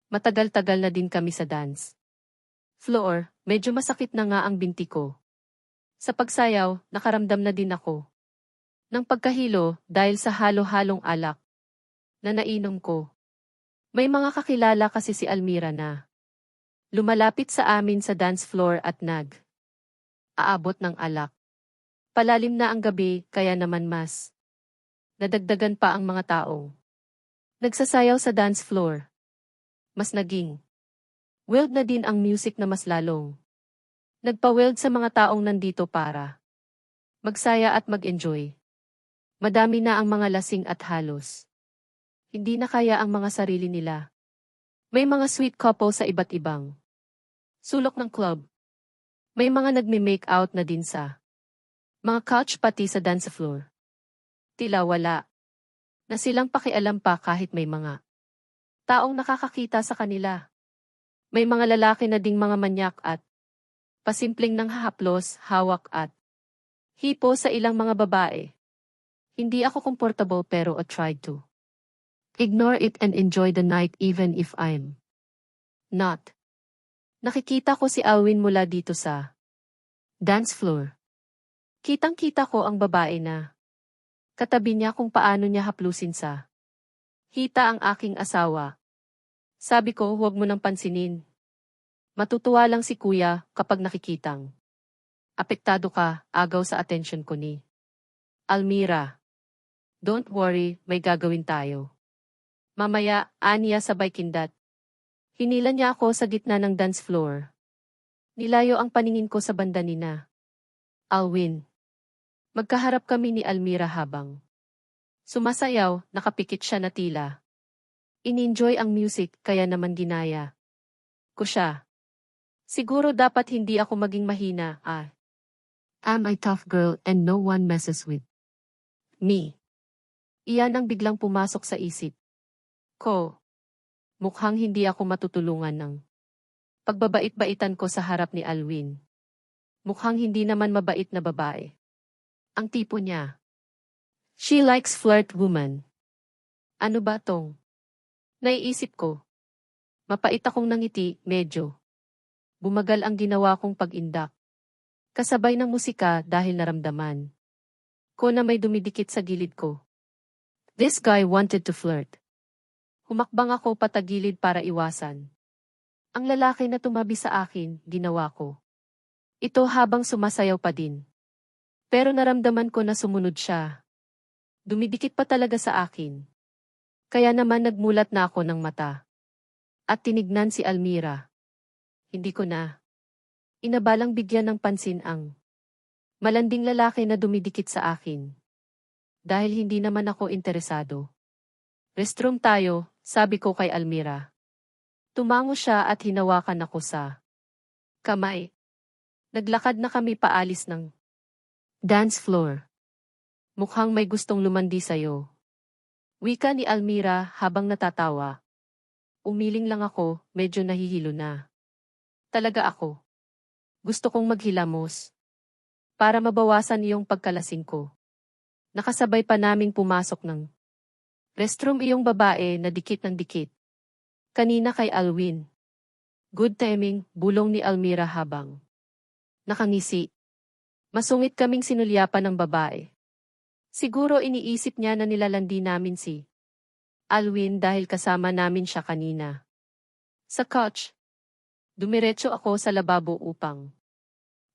Matagal-tagal na din kami sa dance floor, medyo masakit na nga ang binti ko. Sa pagsayaw, nakaramdam na din ako ng pagkahilo dahil sa halo-halong alak na nainom ko. May mga kakilala kasi si Almira na lumalapit sa amin sa dance floor at aabot ng alak. Palalim na ang gabi kaya naman mas nadagdagan pa ang mga taong nagsasayaw sa dance floor. Mas naging wild na din ang music na mas lalong nagpa-wild sa mga taong nandito para magsaya at mag-enjoy. Madami na ang mga lasing at halos hindi na kaya ang mga sarili nila. May mga sweet couple sa iba't ibang sulok ng club. May mga nagme-make out na din sa mga couch pati sa dance floor. Tila wala na silang pakialam pa kahit may mga taong nakakakita sa kanila. May mga lalaki na ding mga manyak at pasimpleng nang hahaplos, hawak at hipo sa ilang mga babae. Hindi ako comfortable pero I tried to ignore it and enjoy the night even if I'm not. Nakikita ko si Alwin mula dito sa dance floor. Kitang-kita ko ang babae na katabi niya kung paano niya haplusin sa hita ang aking asawa. Sabi ko, huwag mo nang pansinin. Matutuwa lang si kuya kapag nakikitang apektado ka, agaw sa atensyon ko ni Almira. Don't worry, may gagawin tayo. Mamaya, aniya sabay kindat. Hinila niya ako sa gitna ng dance floor. Nilayo ang paningin ko sa banda ni na Alwin. Magkaharap kami ni Almira habang sumasayaw, nakapikit siya na tila in-enjoy ang music kaya naman ginaya ko siya. Siguro dapat hindi ako maging mahina, I'm a tough girl and no one messes with me. Iyan ang biglang pumasok sa isip ko. Mukhang hindi ako matutulungan ng pagbabait-baitan ko sa harap ni Alwin. Mukhang hindi naman mabait na babae ang tipo niya. She likes flirt woman. Ano ba tong naiisip ko? Mapait akong nangiti, medyo bumagal ang ginawa kong pag-indak. Kasabay ng musika dahil naramdaman ko na may dumidikit sa gilid ko. This guy wanted to flirt. Humakbang ako patagilid para iwasan ang lalaki na tumabi sa akin, ginawa ko ito habang sumasayaw pa din. Pero naramdaman ko na sumunod siya. Dumidikit pa talaga sa akin. Kaya naman nagmulat na ako ng mata. At tinignan si Almira. Hindi ko na inabalang bigyan ng pansin ang malanding lalaki na dumidikit sa akin. Dahil hindi naman ako interesado. Restroom tayo, sabi ko kay Almira. Tumango siya at hinawakan ako sa kamay. Naglakad na kami paalis ng dance floor. Mukhang may gustong lumandi sa'yo. Wika ni Almira habang natatawa. Umiling lang ako, medyo nahihilo na. Talaga ako. Gusto kong maghilamos. Para mabawasan iyong pagkalasing ko. Nakasabay pa naming pumasok ng restroom iyong babae na dikit ng dikit. Kanina kay Alwin. Good timing, bulong ni Almira habang nakangisi. Masungit kaming sinulyapan ng babae. Siguro iniisip niya na nilalandi namin si Alwin dahil kasama namin siya kanina. Sa couch, dumiretso ako sa lababo upang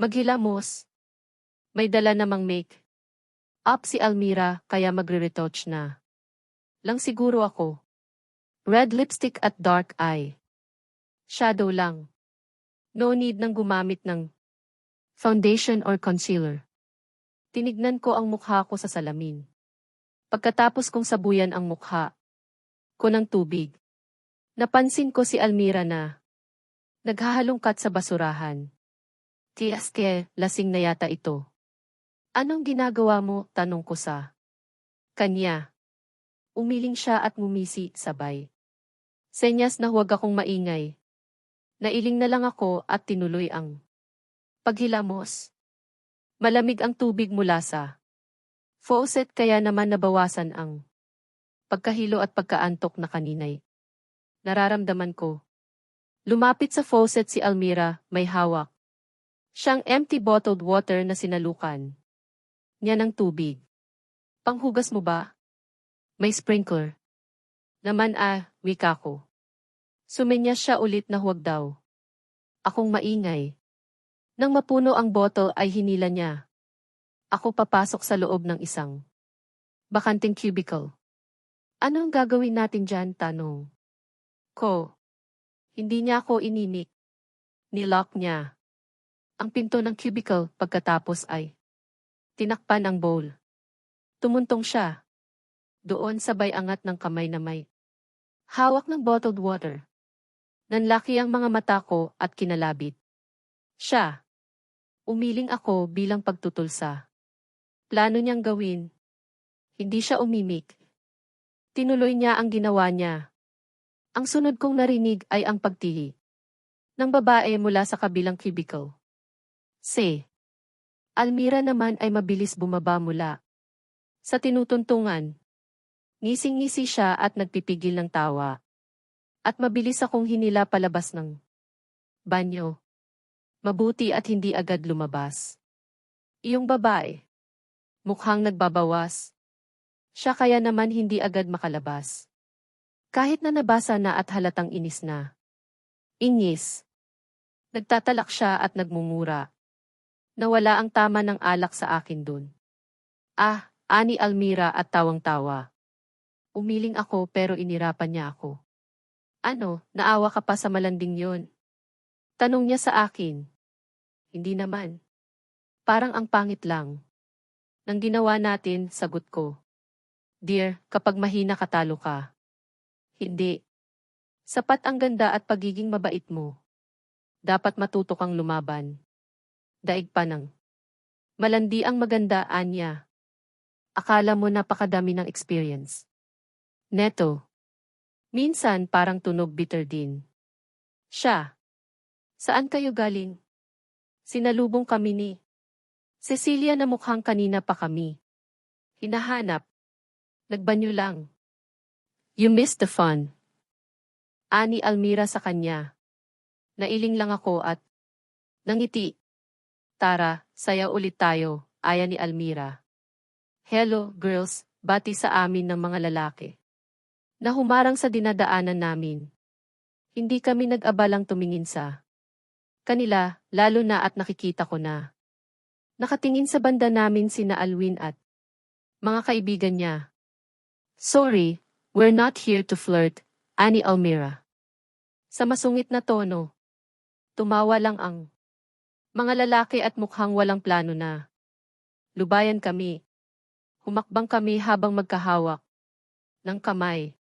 maghilamos. May dala namang make up si Almira kaya magre-retouch na lang siguro ako. Red lipstick at dark eye shadow lang. No need nang gumamit ng foundation or concealer. Tinignan ko ang mukha ko sa salamin. Pagkatapos kong sabuyan ang mukha ko ng tubig, napansin ko si Almira na naghahalongkat sa basurahan. Tiaske, lasing na yata ito. Anong ginagawa mo? Tanong ko sa kanya. Umiling siya at ngumisi sabay. Senyas na huwag akong maingay. Nailing na lang ako at tinuloy ang paghilamos. Malamig ang tubig mula sa faucet kaya naman nabawasan ang pagkahilo at pagkaantok na kaninay. Nararamdaman ko. Lumapit sa faucet si Almira, may hawak. Siyang empty bottled water na sinalukan niya ng tubig. Panghugas mo ba? May sprinkler. Naman wika ko. Sumenyas siya ulit na huwag daw. Akong maingay. Nang mapuno ang bottle ay hinila niya. Ako papasok sa loob ng isang bakanting cubicle. Ano ang gagawin natin dyan? Tanong ko. Hindi niya ako inimik. Nilock niya ang pinto ng cubicle pagkatapos ay tinakpan ang bowl. Tumuntong siya. Doon sabay angat ng kamay na may hawak ng bottled water. Nanlaki ang mga mata ko at kinalabit. Siya. Umiling ako bilang pagtutulsa. Plano niyang gawin. Hindi siya umimik. Tinuloy niya ang ginawa niya. Ang sunod kong narinig ay ang pagtihi ng babae mula sa kabilang cubicle. Almira naman ay mabilis bumaba mula sa tinutuntungan. Ngising-ngisi siya at nagpipigil ng tawa. At mabilis akong hinila palabas ng banyo. Mabuti at hindi agad lumabas. Iyong babae. Mukhang nagbabawas. Siya kaya naman hindi agad makalabas. Kahit na nabasa na at halatang inis na. Inis. Nagtatalak siya at nagmumura. Nawala ang tama ng alak sa akin dun. Ani Almira at tawang-tawa. Umiling ako pero inirapan niya ako. Ano, naawa ka pa sa malanding yon? Tanong niya sa akin. Hindi naman. Parang ang pangit lang. Nang ginawa natin, sagot ko. Dear, kapag mahina katalo ka. Hindi. Sapat ang ganda at pagiging mabait mo. Dapat matuto kang lumaban. Daig pa ng malandi ang maganda, Anya. Akala mo napakadami ng experience. Neto. Minsan parang tunog bitter din. Siya. Saan kayo galing? Sinalubong kami ni Cecilia na mukhang kanina pa kami hinahanap. Nagbanyo lang. You missed the fun. Ani Almira sa kanya. Nailing lang ako at nangiti. Tara, saya ulit tayo, aya ni Almira. Hello, girls, bati sa amin ng mga lalaki na humarang sa dinadaanan namin. Hindi kami nag-abalang tumingin sa kanila, lalo na at nakikita ko na nakatingin sa banda namin sina Alwin at mga kaibigan niya. Sorry, we're not here to flirt, ani Almira. Sa masungit na tono, tumawa lang ang mga lalaki at mukhang walang plano na lubayan kami. Humakbang kami habang magkahawak ng kamay.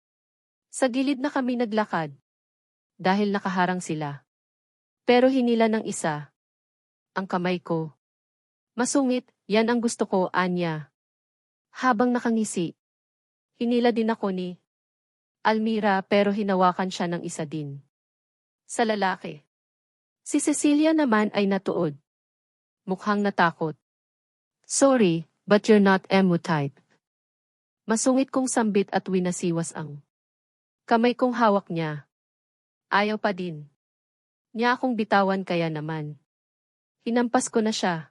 Sa gilid na kami naglakad dahil nakaharang sila. Pero hinila ng isa ang kamay ko. Masungit, yan ang gusto ko, Anya. Habang nakangisi, hinila din ako ni Almira pero hinawakan siya ng isa din. Sa lalaki. Si Cecilia naman ay natuod. Mukhang natakot. Sorry, but you're not emo type. Masungit kong sambit at winasiwas ang kamay kong hawak niya. Ayaw pa din niya akong bitawan kaya naman. Hinampas ko na siya.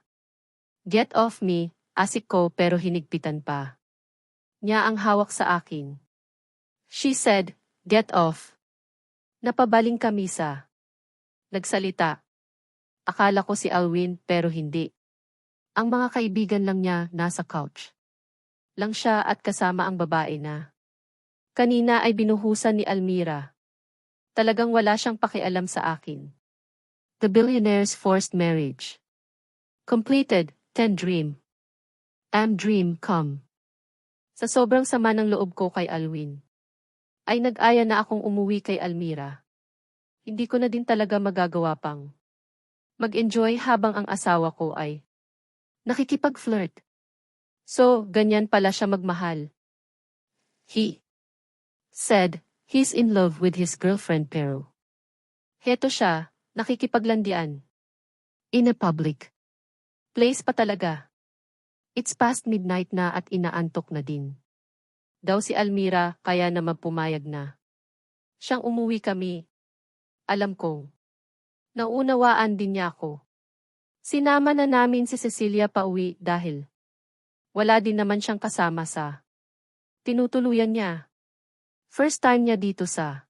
Get off me, asik ko pero hinigpitan pa niya ang hawak sa akin. She said, get off. Napabaling kami sa nagsalita. Akala ko si Alwin pero hindi. Ang mga kaibigan lang niya nasa couch lang siya at kasama ang babae na kanina ay binuhusan ni Almira. Talagang wala siyang pakialam sa akin. The billionaire's forced marriage. Completed, 10 dream. Dream come. Sa sobrang sama ng loob ko kay Alwin, ay nag-aya na akong umuwi kay Almira. Hindi ko na din talaga magagawa pang mag-enjoy habang ang asawa ko ay nakikipag-flirt. So, ganyan pala siya magmahal. He said, he's in love with his girlfriend pero heto siya, nakikipaglandian. In a public place pa talaga. It's past midnight na at inaantok na din daw si Almira kaya naman pumayag na Siyang umuwi kami. Alam kong. Naunawaan din niya ako. Sinama na namin si Cecilia pauwi dahil wala din naman siyang kasama sa tinutuluyan niya. First time niya dito sa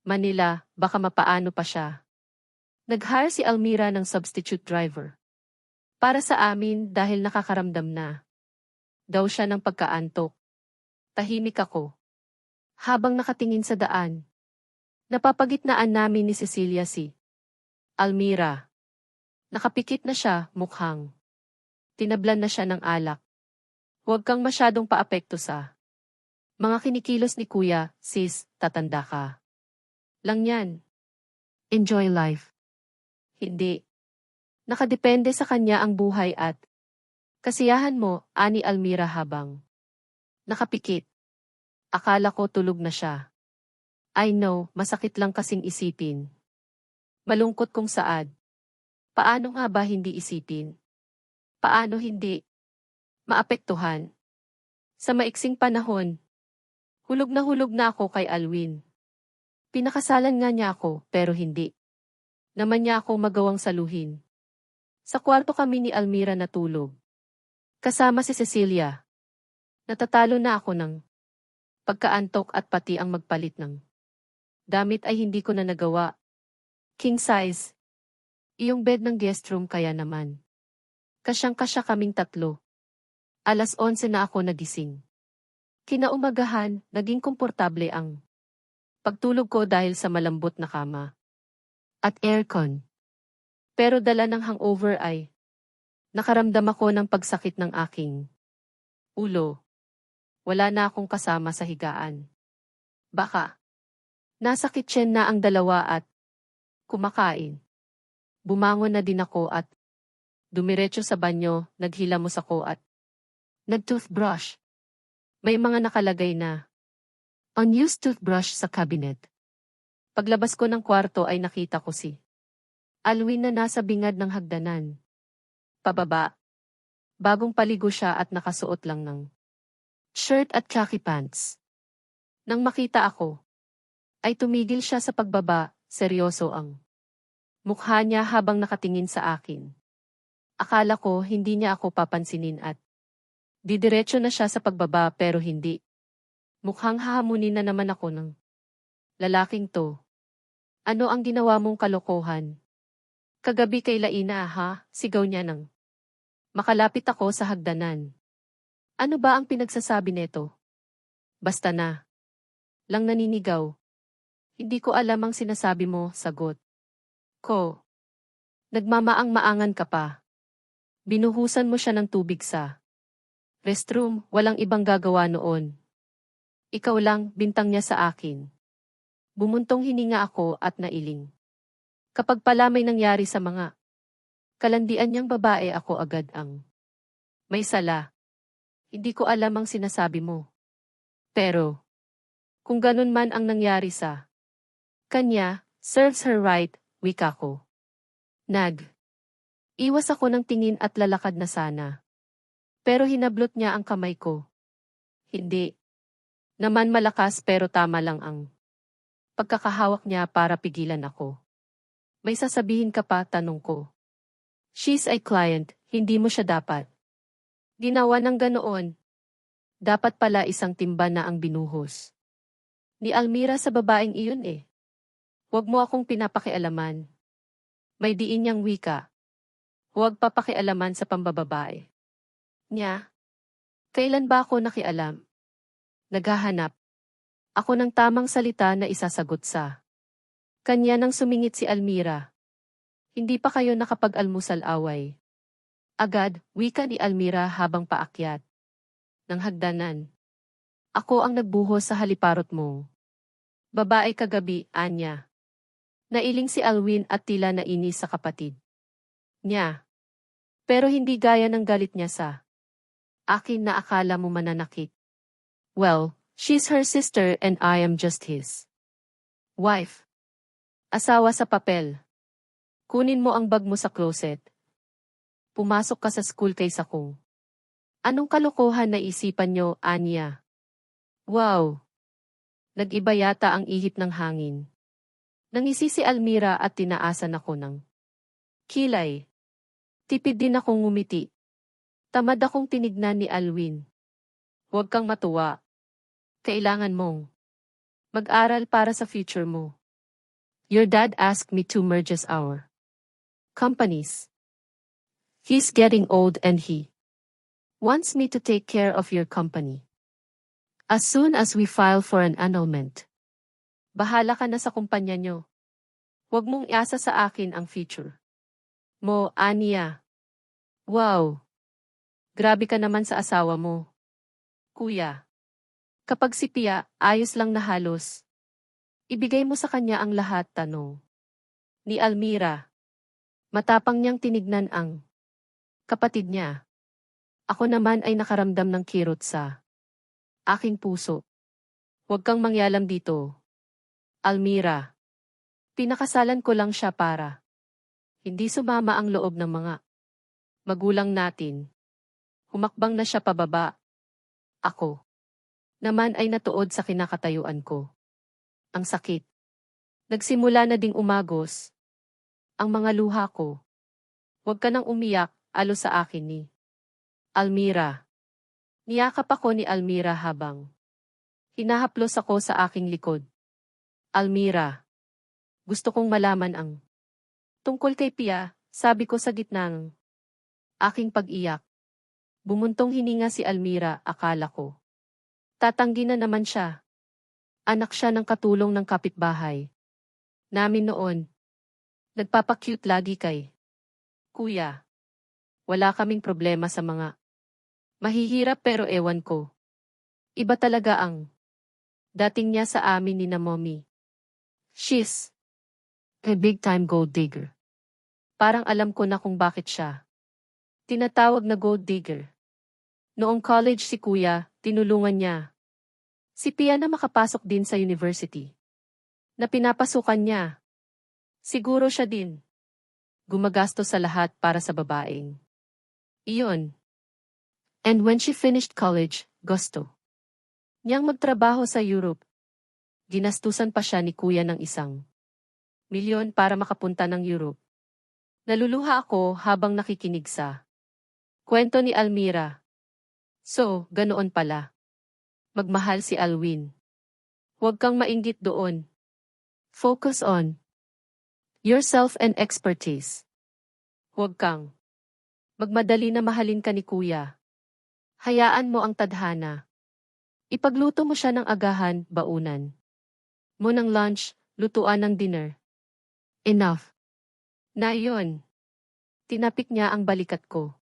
Manila, baka mapaano pa siya. Nag-hire si Almira ng substitute driver. Para sa amin dahil nakakaramdam na daw siya ng pagkaantok. Tahimik ako. Habang nakatingin sa daan, napapagitnaan namin ni Cecilia si Almira. Nakapikit na siya, mukhang tinablan na siya ng alak. Huwag kang masyadong paapekto sa mga kinikilos ni kuya, sis, tatanda ka. Lang yan. Enjoy life. Hindi. Nakadepende sa kanya ang buhay at kasiyahan mo, ani Almira habang nakapikit. Akala ko tulog na siya. I know, masakit lang kasing isipin. Malungkot kung saad. Paano nga ba hindi isipin? Paano hindi maapektuhan? Sa maiksing panahon, hulog na ako kay Alwin. Pinakasalan nga niya ako, pero hindi naman niya ako magawang saluhin. Sa kwarto kami ni Almira natulog. Kasama si Cecilia. Natatalo na ako ng pagkaantok at pati ang magpalit ng damit ay hindi ko na nagawa. King size. Iyong bed ng guest room kaya naman. Kasyang-kasya kaming tatlo. Alas 11 na ako nagising. Kinaumagahan, naging komportable ang pagtulog ko dahil sa malambot na kama at aircon. Pero dala ng hangover ay nakaramdam ako ng pagsakit ng aking ulo. Wala na akong kasama sa higaan. Baka nasa kitchen na ang dalawa at kumakain. Bumangon na din ako at dumiretso sa banyo, naghilamos ako at nag-toothbrush. May mga nakalagay na unused toothbrush sa cabinet. Paglabas ko ng kwarto ay nakita ko si Alwin na nasa bingad ng hagdanan. Pababa. Bagong paligo siya at nakasuot lang ng shirt at khaki pants. Nang makita ako, ay tumigil siya sa pagbaba, seryoso ang mukha niya habang nakatingin sa akin. Akala ko hindi niya ako papansinin at didiretso na siya sa pagbaba pero hindi. Mukhang hahamunin na naman ako ng lalaking to. Ano ang ginawa mong kalokohan? Kagabi kay Laina ha, sigaw niya nang makalapit ako sa hagdanan. Ano ba ang pinagsasabi neto? Basta na. Lang naninigaw. Hindi ko alam ang sinasabi mo, sagot ko. Nagmamaang-maangan ka pa. Binuhusan mo siya ng tubig sa restroom, walang ibang gagawa noon. Ikaw lang, bintang niya sa akin. Bumuntong hininga ako at nailing. Kapag pala may nangyari sa mga kalandian niyang babae, ako agad ang may sala. Hindi ko alam ang sinasabi mo. Pero, kung ganun man ang nangyari sa kanya, serves her right, wika ko. Iwas ako ng tingin at lalakad na sana. Pero hinablot niya ang kamay ko. Hindi naman malakas pero tama lang ang pagkakahawak niya para pigilan ako. May sasabihin ka pa, tanong ko. She's a client, hindi mo siya dapat ginawa ng ganoon. Dapat pala isang timba na ang binuhos ni Almira sa babaeng iyon eh. Huwag mo akong pinapakialaman. May diin niyang wika. Huwag papakialaman sa pambababae niya. Kailan ba ako nakialam? Naghahanap ako ng tamang salita na isasagot sa kanya nang sumingit si Almira. Hindi pa kayo nakapag-almusal away. Agad, wika ni Almira habang paakyat ng hagdanan. Ako ang nagbuhos sa haliparot mo. Babae kagabi, anya. Nailing si Alwin at tila nainis sa kapatid niya. Pero hindi gaya ng galit niya sa akin na akala mo mananakit. Well, she's her sister and I am just his wife. Asawa sa papel. Kunin mo ang bag mo sa closet. Pumasok ka sa school kaysa kung anong kalokohan na isipan nyo, Anya? Wow! Nag-iba yata ang ihip ng hangin. Nangisi si Almira at tinaasan ako ng kilay. Tipid din akong ngumiti. Tamad akong tinignan ni Alwin. Huwag kang matuwa. Kailangan mong mag-aral para sa future mo. Your dad asked me to merge our companies. He's getting old and he wants me to take care of your company. As soon as we file for an annulment. Bahala ka na sa kumpanya nyo. Huwag mong iasa sa akin ang future mo, Ania. Wow! Grabe ka naman sa asawa mo. Kuya. Kapag si Pia, ayos lang na halos. Ibigay mo sa kanya ang lahat, tanong ni Almira. Matapang niyang tinignan ang kapatid niya. Ako naman ay nakaramdam ng kirot sa aking puso. Huwag kang mangyalam dito, Almira. Pinakasalan ko lang siya para hindi sumama ang loob ng mga magulang natin. Humakbang na siya pababa. Ako naman ay natuod sa kinakatayuan ko. Ang sakit. Nagsimula na ding umagos ang mga luha ko. Huwag ka nang umiyak, alo sa akin ni Almira. Niyakap ako ni Almira habang hinahaplos ako sa aking likod. Almira. Gusto kong malaman ang tungkol kay Pia, sabi ko sa gitna ng aking pag-iyak. Bumuntong hininga si Almira, akala ko. Tatanggi na naman siya. Anak siya ng katulong ng kapitbahay namin noon. Nagpapakute lagi kay Kuya. Wala kaming problema sa mga mahihirap pero ewan ko. Iba talaga ang dating niya sa amin ni na mommy. She's a big time gold digger. Parang alam ko na kung bakit siya tinatawag na gold digger. Noong college si Kuya, tinulungan niya si Pia na makapasok din sa university na pinapasukan niya. Siguro siya din gumagasto sa lahat para sa babaeng iyon. And when she finished college, gusto niyang magtrabaho sa Europe. Ginastusan pa siya ni Kuya ng 1 milyon para makapunta ng Europe. Naluluha ako habang nakikinig sa kwento ni Almira. So, ganoon pala. Magmahal si Alwin. Huwag kang mainggit doon. Focus on yourself and expertise. Huwag kang magmadali na mahalin ka ni Kuya. Hayaan mo ang tadhana. Ipagluto mo siya ng agahan, baunan mo ng lunch, lutuan ng dinner. Enough. Na iyon. Tinapik niya ang balikat ko.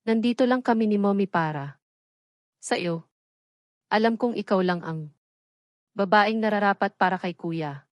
Nandito lang kami ni Mommy para sa iyo. Alam kong ikaw lang ang babaeng nararapat para kay Kuya.